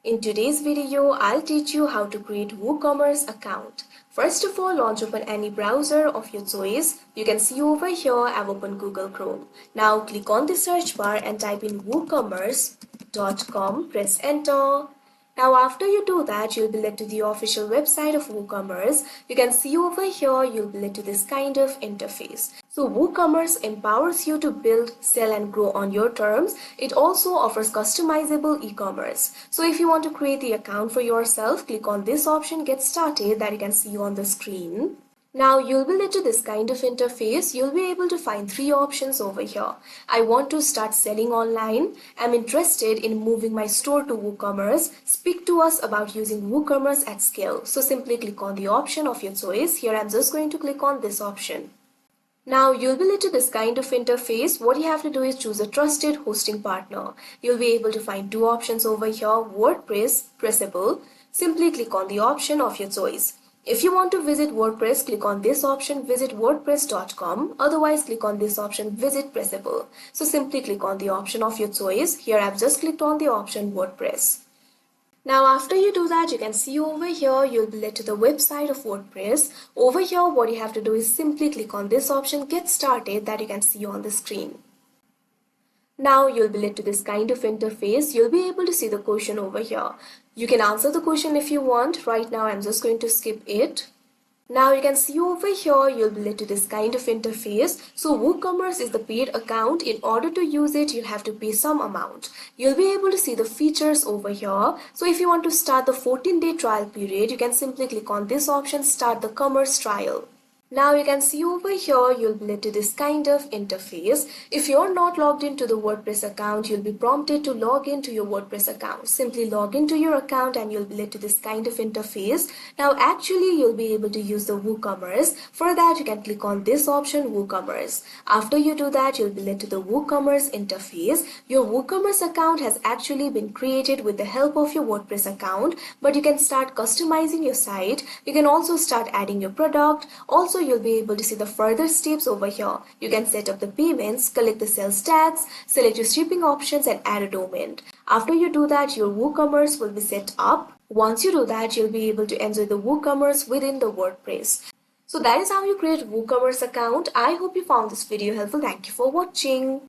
In today's video, I'll teach you how to create WooCommerce account. First of all, launch open any browser of your choice. You can see over here I've opened Google Chrome. Now click on the search bar and type in woocommerce.com. Press enter. Now after you do that, you'll be led to the official website of WooCommerce. You can see over here you'll be led to this kind of interface. So WooCommerce empowers you to build, sell and grow on your terms. It also offers customizable e-commerce. So if you want to create the account for yourself, click on this option Get Started that you can see on the screen. Now you'll be led to this kind of interface. You'll be able to find three options over here. I want to start selling online. I'm interested in moving my store to WooCommerce. Speak to us about using WooCommerce at scale. So simply click on the option of your choice. Here I'm just going to click on this option. Now you'll be led to this kind of interface. What you have to do is choose a trusted hosting partner. You'll be able to find two options over here, WordPress, Pressable. Simply click on the option of your choice. If you want to visit WordPress, click on this option, visit wordpress.com. Otherwise, click on this option, visit Pressable. So simply click on the option of your choice. Here I've just clicked on the option WordPress. Now after you do that, you can see over here you'll be led to the website of WordPress. Over here what you have to do is simply click on this option Get Started that you can see on the screen. Now you'll be led to this kind of interface. You'll be able to see the question over here. You can answer the question if you want. Right now I'm just going to skip it. Now you can see over here you'll be led to this kind of interface. So WooCommerce is the paid account. In order to use it, you'll have to pay some amount. You'll be able to see the features over here. So if you want to start the 14-day trial period, you can simply click on this option, Start the Commerce Trial. Now you can see over here you'll be led to this kind of interface. If you're not logged into the WordPress account, you'll be prompted to log into your WordPress account. Simply log into your account and you'll be led to this kind of interface. Now actually you'll be able to use the WooCommerce. For that you can click on this option WooCommerce. After you do that, you'll be led to the WooCommerce interface. Your WooCommerce account has actually been created with the help of your WordPress account, but you can start customizing your site. You can also start adding your product. Also you'll be able to see the further steps over here. You can set up the payments, collect the sales tax, select your shipping options and add a domain. After you do that, your WooCommerce will be set up. Once you do that, you'll be able to enjoy the WooCommerce within the WordPress. So that is how you create WooCommerce account. I hope you found this video helpful. Thank you for watching.